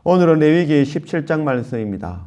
오늘은 레위기 17장 말씀입니다.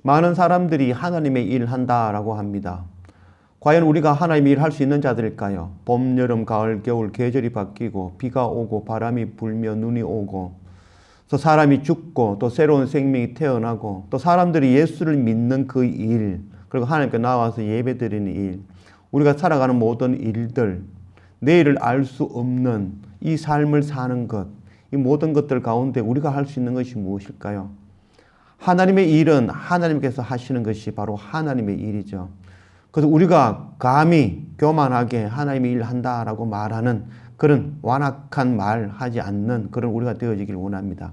많은 사람들이 하나님의 일을 한다라고 합니다. 과연 우리가 하나님의 일을 할 수 있는 자들일까요? 봄, 여름, 가을, 겨울 계절이 바뀌고 비가 오고 바람이 불며 눈이 오고 또 사람이 죽고 또 새로운 생명이 태어나고 또 사람들이 예수를 믿는 그 일, 그리고 하나님께 나와서 예배드리는 일, 우리가 살아가는 모든 일들, 내일을 알 수 없는 이 삶을 사는 것, 이 모든 것들 가운데 우리가 할 수 있는 것이 무엇일까요? 하나님의 일은 하나님께서 하시는 것이 바로 하나님의 일이죠. 그래서 우리가 감히 교만하게 하나님의 일을 한다라고 말하는 그런 완악한 말 하지 않는 그런 우리가 되어지길 원합니다.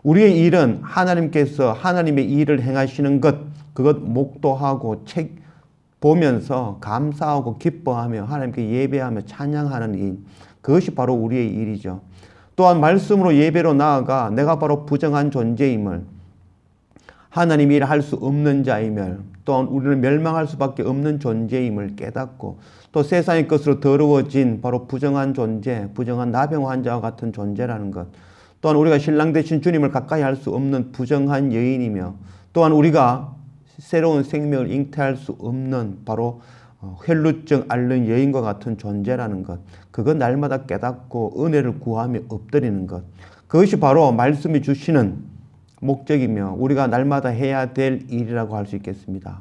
우리의 일은 하나님께서 하나님의 일을 행하시는 것, 그것 목도하고 보면서 감사하고 기뻐하며 하나님께 예배하며 찬양하는 일, 그것이 바로 우리의 일이죠. 또한 말씀으로 예배로 나아가 내가 바로 부정한 존재임을, 하나님이 일을 할 수 없는 자임을, 또한 우리는 멸망할 수밖에 없는 존재임을 깨닫고 또 세상의 것으로 더러워진 바로 부정한 존재, 부정한 나병 환자와 같은 존재라는 것, 또한 우리가 신랑 되신 주님을 가까이 할 수 없는 부정한 여인이며, 또한 우리가 새로운 생명을 잉태할 수 없는 바로 혈루증 앓는 여인과 같은 존재라는 것, 그건 날마다 깨닫고 은혜를 구하며 엎드리는 것, 그것이 바로 말씀이 주시는 목적이며 우리가 날마다 해야 될 일이라고 할 수 있겠습니다.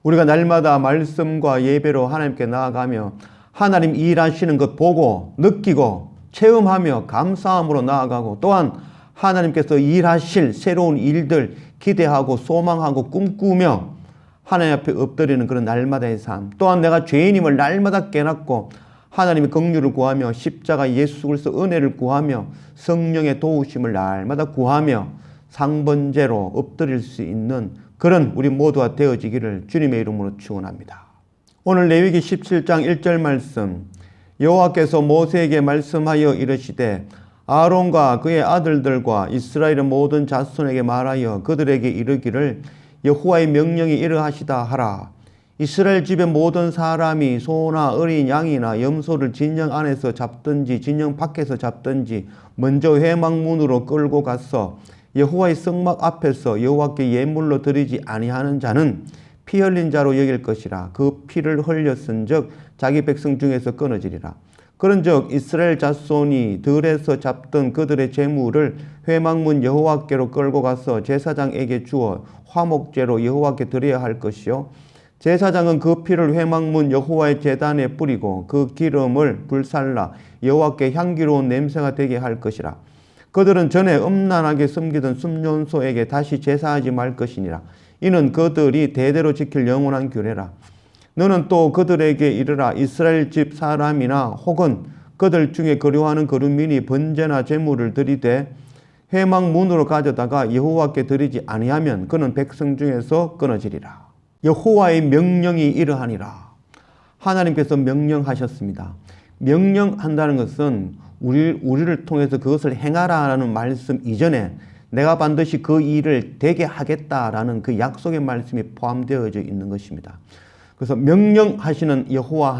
우리가 날마다 말씀과 예배로 하나님께 나아가며 하나님 일하시는 것 보고 느끼고 체험하며 감사함으로 나아가고, 또한 하나님께서 일하실 새로운 일들 기대하고 소망하고 꿈꾸며 하나님 앞에 엎드리는 그런 날마다의 삶, 또한 내가 죄인임을 날마다 깨닫고 하나님의 긍휼을 구하며 십자가 예수 그리스도 은혜를 구하며 성령의 도우심을 날마다 구하며 상번제로 엎드릴 수 있는 그런 우리 모두가 되어지기를 주님의 이름으로 축원합니다. 오늘 레위기 17장 1절 말씀, 여호와께서 모세에게 말씀하여 이르시되 아론과 그의 아들들과 이스라엘의 모든 자손에게 말하여 그들에게 이르기를 여호와의 명령이 이러하시다 하라. 이스라엘 집의 모든 사람이 소나 어린 양이나 염소를 진영 안에서 잡든지 진영 밖에서 잡든지 먼저 회막문으로 끌고 가서 여호와의 성막 앞에서 여호와께 예물로 드리지 아니하는 자는 피 흘린 자로 여길 것이라. 그 피를 흘렸은즉 자기 백성 중에서 끊어지리라. 그런즉 이스라엘 자손이 들에서 잡던 그들의 제물을 회막문 여호와께로 끌고 가서 제사장에게 주어 화목제로 여호와께 드려야 할 것이요, 제사장은 그 피를 회막문 여호와의 제단에 뿌리고 그 기름을 불살라 여호와께 향기로운 냄새가 되게 할 것이라. 그들은 전에 음란하게 섬기던 순년소에게 다시 제사하지 말 것이니라. 이는 그들이 대대로 지킬 영원한 규례라. 너는 또 그들에게 이르라. 이스라엘 집 사람이나 혹은 그들 중에 거류하는 거류민이 번제나 제물을 드리되 회막 문으로 가져다가 여호와께 드리지 아니하면 그는 백성 중에서 끊어지리라. 여호와의 명령이 이러하니라. 하나님께서 명령하셨습니다. 명령한다는 것은 우리를 통해서 그것을 행하라라는 말씀 이전에 내가 반드시 그 일을 되게 하겠다라는 그 약속의 말씀이 포함되어져 있는 것입니다. 그래서 명령하시는 여호와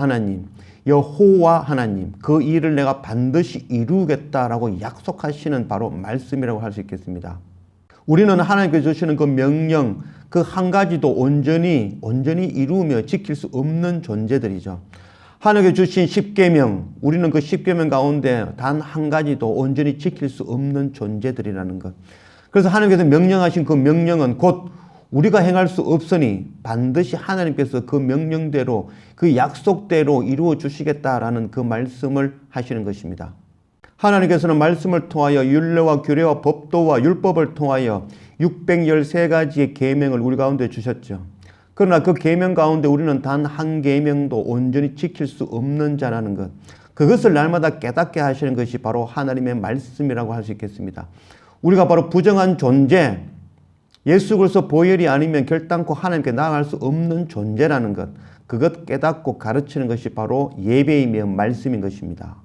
하나님, 그 일을 내가 반드시 이루겠다라고 약속하시는 바로 말씀이라고 할 수 있겠습니다. 우리는 하나님께서 주시는 그 명령, 그 한 가지도 온전히 이루며 지킬 수 없는 존재들이죠. 하나님께서 주신 십계명, 우리는 그 십계명 가운데 단 한 가지도 온전히 지킬 수 없는 존재들이라는 것. 그래서 하나님께서 명령하신 그 명령은 곧 우리가 행할 수 없으니 반드시 하나님께서 그 명령대로 그 약속대로 이루어 주시겠다라는 그 말씀을 하시는 것입니다. 하나님께서는 말씀을 통하여 율례와 규례와 법도와 율법을 통하여 613가지의 계명을 우리 가운데 주셨죠. 그러나 그 계명 가운데 우리는 단 한 계명도 온전히 지킬 수 없는 자라는 것, 그것을 날마다 깨닫게 하시는 것이 바로 하나님의 말씀이라고 할 수 있겠습니다. 우리가 바로 부정한 존재, 예수 그리스도 보혈이 아니면 결단코 하나님께 나아갈 수 없는 존재라는 것, 그것 깨닫고 가르치는 것이 바로 예배이며 말씀인 것입니다.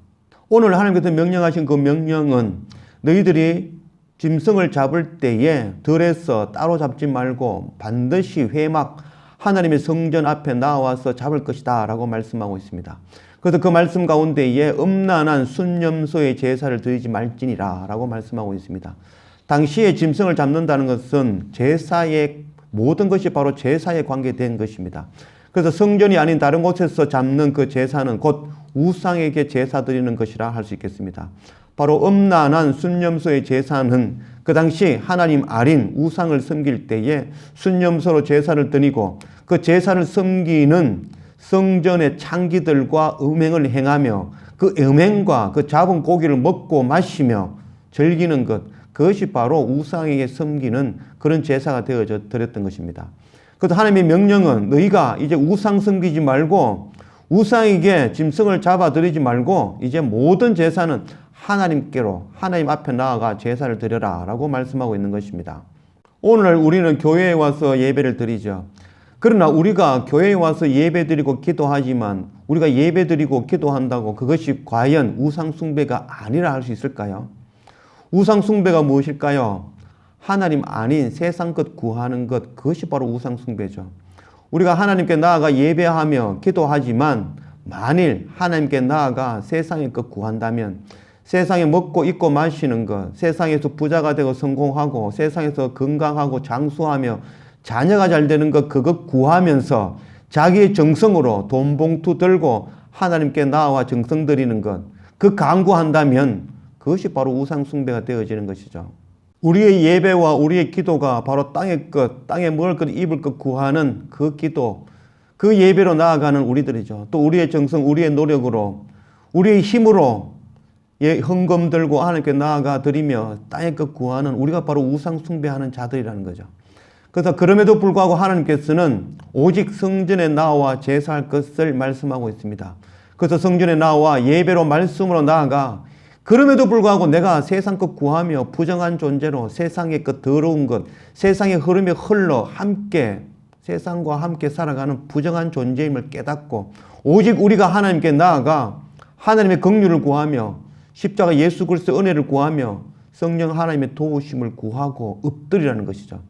오늘 하나님께서 명령하신 그 명령은 너희들이 짐승을 잡을 때에 들에서 따로 잡지 말고 반드시 회막 하나님의 성전 앞에 나와서 잡을 것이다 라고 말씀하고 있습니다. 그래서 그 말씀 가운데에 음란한 순염소의 제사를 드리지 말지니라 라고 말씀하고 있습니다. 당시에 짐승을 잡는다는 것은 제사의 모든 것이 바로 제사에 관계된 것입니다. 그래서 성전이 아닌 다른 곳에서 잡는 그 제사는 곧 우상에게 제사 드리는 것이라 할 수 있겠습니다. 바로 음란한 순념소의 제사는 그 당시 하나님 아닌 우상을 섬길 때에 순념소로 제사를 드리고 그 제사를 섬기는 성전의 창기들과 음행을 행하며 그 음행과 그 잡은 고기를 먹고 마시며 즐기는 것, 그것이 바로 우상에게 섬기는 그런 제사가 되어져 드렸던 것입니다. 그래서 하나님의 명령은 너희가 이제 우상 섬기지 말고 우상에게 짐승을 잡아 드리지 말고 이제 모든 제사는 하나님께로 하나님 앞에 나아가 제사를 드려라 라고 말씀하고 있는 것입니다. 오늘 우리는 교회에 와서 예배를 드리죠. 그러나 우리가 교회에 와서 예배 드리고 기도하지만 우리가 예배 드리고 기도한다고 그것이 과연 우상 숭배가 아니라 할 수 있을까요? 우상 숭배가 무엇일까요? 하나님 아닌 세상 것 구하는 것, 그것이 바로 우상 숭배죠. 우리가 하나님께 나아가 예배하며 기도하지만 만일 하나님께 나아가 세상의 것 구한다면 세상에 먹고 입고 마시는 것, 세상에서 부자가 되고 성공하고 세상에서 건강하고 장수하며 자녀가 잘 되는 것, 그것 구하면서 자기의 정성으로 돈 봉투 들고 하나님께 나아와 정성 드리는 것, 그 강구한다면 그것이 바로 우상 숭배가 되어지는 것이죠. 우리의 예배와 우리의 기도가 바로 땅의 것, 땅에 먹을 것, 입을 것 구하는 그 기도, 그 예배로 나아가는 우리들이죠. 또 우리의 정성, 우리의 노력으로, 우리의 힘으로 헌금 들고 하나님께 나아가 드리며 땅의 것 구하는 우리가 바로 우상 숭배하는 자들이라는 거죠. 그래서 그럼에도 불구하고 하나님께서는 오직 성전에 나와 제사할 것을 말씀하고 있습니다. 그래서 성전에 나와 예배로 말씀으로 나아가 그럼에도 불구하고 내가 세상 것 구하며 부정한 존재로 세상의 것 더러운 것, 세상의 흐름에 흘러 함께 세상과 함께 살아가는 부정한 존재임을 깨닫고 오직 우리가 하나님께 나아가 하나님의 긍휼을 구하며 십자가 예수 그리스도의 은혜를 구하며 성령 하나님의 도우심을 구하고 엎드리라는 것이죠.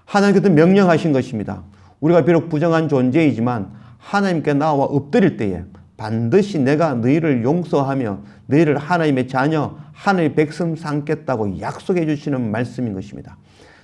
하나님께서 명령하신 것입니다. 우리가 비록 부정한 존재이지만 하나님께 나와 엎드릴 때에 반드시 내가 너희를 용서하며 너희를 하나님의 자녀, 하나님의 백성 삼겠다고 약속해 주시는 말씀인 것입니다.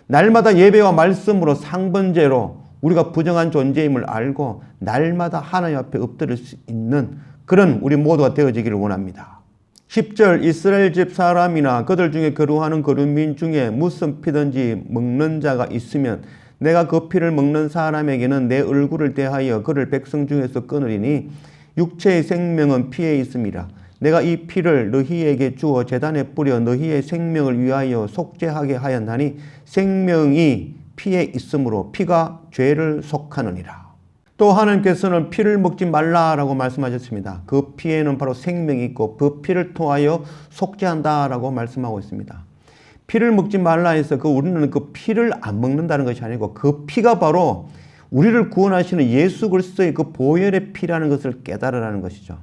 날마다 예배와 말씀으로 상번제로 우리가 부정한 존재임을 알고 날마다 하나님 앞에 엎드릴 수 있는 그런 우리 모두가 되어지기를 원합니다. 10절 이스라엘 집 사람이나 그들 중에 거류하는 거류민 중에 무슨 피든지 먹는 자가 있으면 내가 그 피를 먹는 사람에게는 내 얼굴을 대하여 그를 백성 중에서 끊으리니 육체의 생명은 피에 있음이라. 내가 이 피를 너희에게 주어 제단에 뿌려 너희의 생명을 위하여 속죄하게 하였나니 생명이 피에 있으므로 피가 죄를 속하느니라. 또 하나님께서는 피를 먹지 말라라고 말씀하셨습니다. 그 피에는 바로 생명이 있고 그 피를 통하여 속죄한다라고 말씀하고 있습니다. 피를 먹지 말라 해서 우리는 그 피를 안 먹는다는 것이 아니고 그 피가 바로 우리를 구원하시는 예수 그리스도의 그 보혈의 피라는 것을 깨달으라는 것이죠.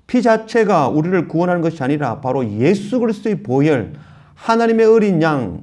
피 자체가 우리를 구원하는 것이 아니라 바로 예수 그리스도의 보혈, 하나님의 어린 양,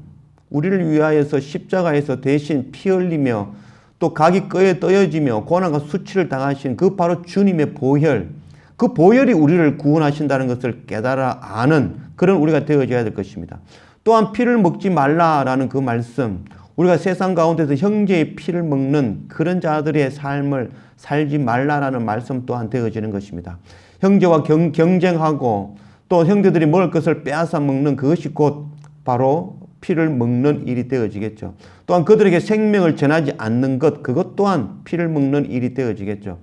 우리를 위하여서 십자가에서 대신 피 흘리며 또 각이 뼈에 떠여지며 고난과 수치를 당하신 그 바로 주님의 보혈, 그 보혈이 우리를 구원하신다는 것을 깨달아 아는 그런 우리가 되어져야 될 것입니다. 또한 피를 먹지 말라라는 그 말씀, 우리가 세상 가운데서 형제의 피를 먹는 그런 자들의 삶을 살지 말라라는 말씀 또한 되어지는 것입니다. 형제와 경쟁하고 또 형제들이 먹을 것을 빼앗아 먹는 그것이 곧 바로 피를 먹는 일이 되어지겠죠. 또한 그들에게 생명을 전하지 않는 것, 그것 또한 피를 먹는 일이 되어지겠죠.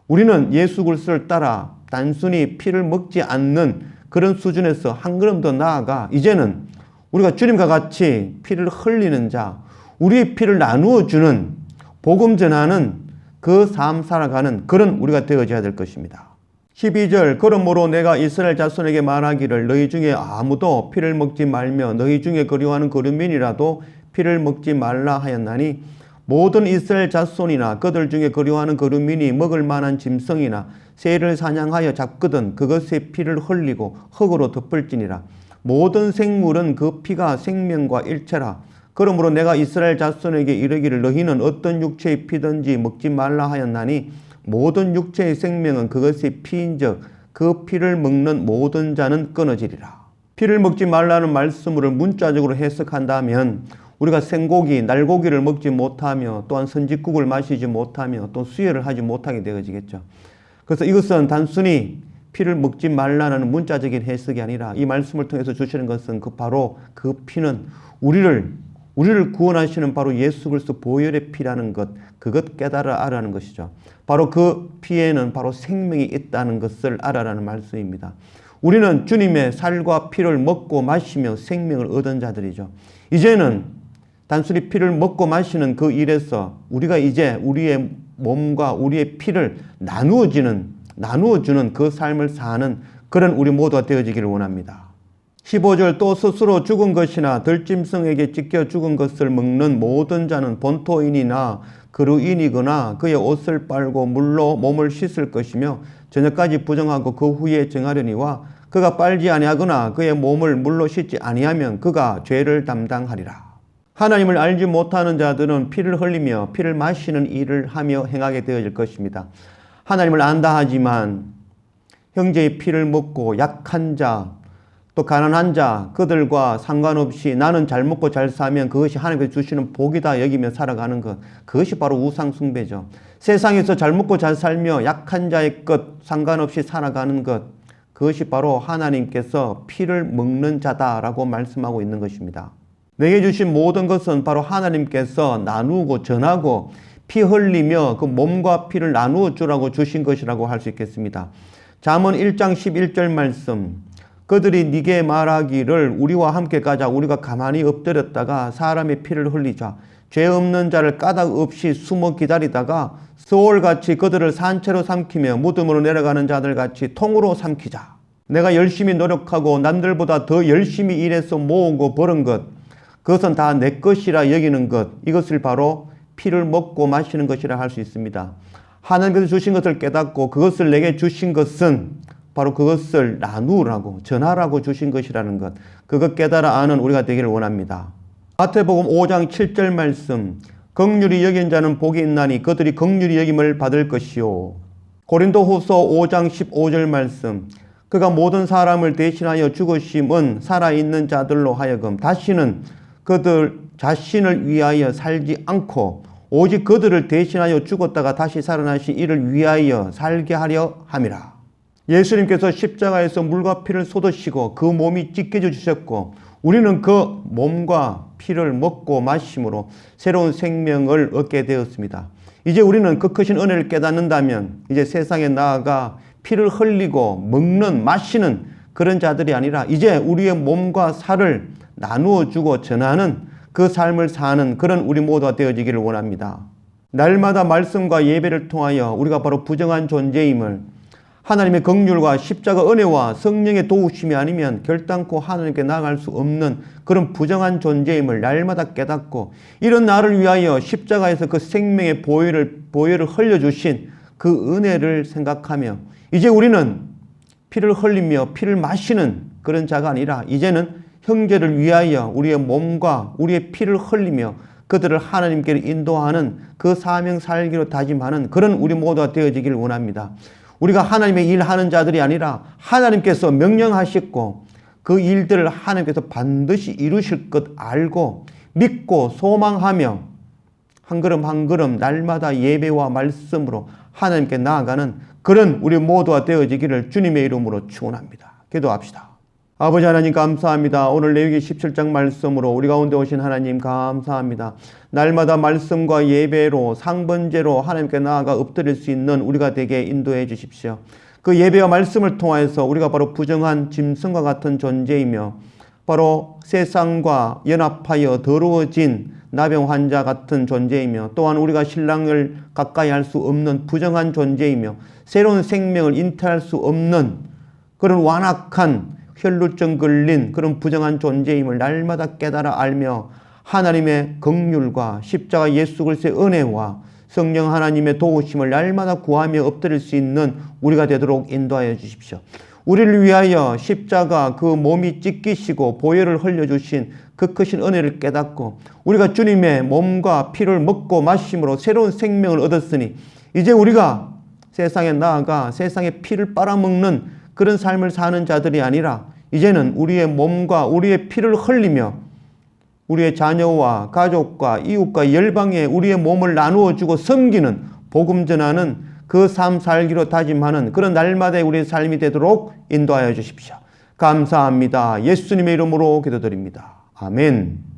우리는 예수 그리스도를 따라 단순히 피를 먹지 않는 그런 수준에서 한 걸음 더 나아가 이제는 우리가 주님과 같이 피를 흘리는 자, 우리의 피를 나누어 주는 복음 전하는 그 삶 살아가는 그런 우리가 되어져야 될 것입니다. 12절 그러므로 내가 이스라엘 자손에게 말하기를 너희 중에 아무도 피를 먹지 말며 너희 중에 거류하는 거류민이라도 피를 먹지 말라 하였나니 모든 이스라엘 자손이나 그들 중에 거류하는 거류민이 먹을 만한 짐승이나 새를 사냥하여 잡거든 그것의 피를 흘리고 흙으로 덮을지니라. 모든 생물은 그 피가 생명과 일체라. 그러므로 내가 이스라엘 자손에게 이르기를 너희는 어떤 육체의 피든지 먹지 말라 하였나니 모든 육체의 생명은 그것의 피인즉 그 피를 먹는 모든 자는 끊어지리라. 피를 먹지 말라는 말씀을 문자적으로 해석한다면 우리가 생고기, 날고기를 먹지 못하며 또한 선짓국을 마시지 못하며 또 수혈을 하지 못하게 되어지겠죠. 그래서 이것은 단순히 피를 먹지 말라는 문자적인 해석이 아니라 이 말씀을 통해서 주시는 것은 바로 그 피는 우리를 구원하시는 바로 예수 그리스도 보혈의 피라는 것, 그것 깨달아 알아라는 것이죠. 바로 그 피에는 바로 생명이 있다는 것을 알아라는 말씀입니다. 우리는 주님의 살과 피를 먹고 마시며 생명을 얻은 자들이죠. 이제는 단순히 피를 먹고 마시는 그 일에서 우리가 이제 우리의 몸과 우리의 피를 나누어주는 그 삶을 사는 그런 우리 모두가 되어지기를 원합니다. 15절 또 스스로 죽은 것이나 들짐승에게 찢겨 죽은 것을 먹는 모든 자는 본토인이나 그루인이거나 그의 옷을 빨고 물로 몸을 씻을 것이며 저녁까지 부정하고 그 후에 정하려니와 그가 빨지 아니하거나 그의 몸을 물로 씻지 아니하면 그가 죄를 담당하리라. 하나님을 알지 못하는 자들은 피를 흘리며 피를 마시는 일을 하며 행하게 되어질 것입니다. 하나님을 안다 하지만 형제의 피를 먹고 약한 자, 또 가난한 자, 그들과 상관없이 나는 잘 먹고 잘 사면 그것이 하나님께서 주시는 복이다 여기며 살아가는 것, 그것이 바로 우상숭배죠. 세상에서 잘 먹고 잘 살며 약한 자의 것 상관없이 살아가는 것, 그것이 바로 하나님께서 피를 먹는 자다라고 말씀하고 있는 것입니다. 내게 주신 모든 것은 바로 하나님께서 나누고 전하고 피 흘리며 그 몸과 피를 나누어 주라고 주신 것이라고 할 수 있겠습니다. 잠언 1장 11절 말씀, 그들이 네게 말하기를 우리와 함께 가자. 우리가 가만히 엎드렸다가 사람의 피를 흘리자. 죄 없는 자를 까닭 없이 숨어 기다리다가 서울같이 그들을 산채로 삼키며 무덤으로 내려가는 자들같이 통으로 삼키자. 내가 열심히 노력하고 남들보다 더 열심히 일해서 모으고 벌은 것, 그것은 다 내 것이라 여기는 것, 이것을 바로 피를 먹고 마시는 것이라 할 수 있습니다. 하나님께서 주신 것을 깨닫고 그것을 내게 주신 것은 바로 그것을 나누라고 전하라고 주신 것이라는 것, 그것 깨달아 아는 우리가 되기를 원합니다. 마태복음 5장 7절 말씀, 긍휼히 여긴 자는 복이 있나니 그들이 긍휼히 여김을 받을 것이요. 고린도후서 5장 15절 말씀, 그가 모든 사람을 대신하여 죽으심은 살아있는 자들로 하여금 다시는 그들 자신을 위하여 살지 않고 오직 그들을 대신하여 죽었다가 다시 살아나신 이를 위하여 살게 하려 함이라. 예수님께서 십자가에서 물과 피를 쏟으시고 그 몸이 찢겨져 주셨고 우리는 그 몸과 피를 먹고 마심으로 새로운 생명을 얻게 되었습니다. 이제 우리는 그 크신 은혜를 깨닫는다면 이제 세상에 나아가 피를 흘리고 먹는 마시는 그런 자들이 아니라 이제 우리의 몸과 살을 나누어 주고 전하는 그 삶을 사는 그런 우리 모두가 되어지기를 원합니다. 날마다 말씀과 예배를 통하여 우리가 바로 부정한 존재임을, 하나님의 긍휼과 십자가 은혜와 성령의 도우심이 아니면 결단코 하나님께 나아갈 수 없는 그런 부정한 존재임을 날마다 깨닫고 이런 나를 위하여 십자가에서 그 생명의 보혈을 흘려주신 그 은혜를 생각하며 이제 우리는 피를 흘리며 피를 마시는 그런 자가 아니라 이제는 형제를 위하여 우리의 몸과 우리의 피를 흘리며 그들을 하나님께로 인도하는 그 사명 살기로 다짐하는 그런 우리 모두가 되어지기를 원합니다. 우리가 하나님의 일하는 자들이 아니라 하나님께서 명령하셨고 그 일들을 하나님께서 반드시 이루실 것 알고 믿고 소망하며 한 걸음 한 걸음 날마다 예배와 말씀으로 하나님께 나아가는 그런 우리 모두가 되어지기를 주님의 이름으로 축원합니다. 기도합시다. 아버지 하나님 감사합니다. 오늘 레위기 17장 말씀으로 우리 가운데 오신 하나님 감사합니다. 날마다 말씀과 예배로 상번제로 하나님께 나아가 엎드릴 수 있는 우리가 되게 인도해 주십시오. 그 예배와 말씀을 통해서 우리가 바로 부정한 짐승과 같은 존재이며 바로 세상과 연합하여 더러워진 나병 환자 같은 존재이며 또한 우리가 신랑을 가까이 할 수 없는 부정한 존재이며 새로운 생명을 잉태할 수 없는 그런 완악한 혈루증 걸린 그런 부정한 존재임을 날마다 깨달아 알며 하나님의 긍휼과 십자가 예수 그리스도의 은혜와 성령 하나님의 도우심을 날마다 구하며 엎드릴 수 있는 우리가 되도록 인도하여 주십시오. 우리를 위하여 십자가 그 몸이 찢기시고 보혈을 흘려주신 그 크신 은혜를 깨닫고 우리가 주님의 몸과 피를 먹고 마심으로 새로운 생명을 얻었으니 이제 우리가 세상에 나아가 세상의 피를 빨아먹는 그런 삶을 사는 자들이 아니라 이제는 우리의 몸과 우리의 피를 흘리며 우리의 자녀와 가족과 이웃과 열방에 우리의 몸을 나누어 주고 섬기는, 복음 전하는 그 삶 살기로 다짐하는 그런 날마다의 우리의 삶이 되도록 인도하여 주십시오. 감사합니다. 예수님의 이름으로 기도드립니다. 아멘.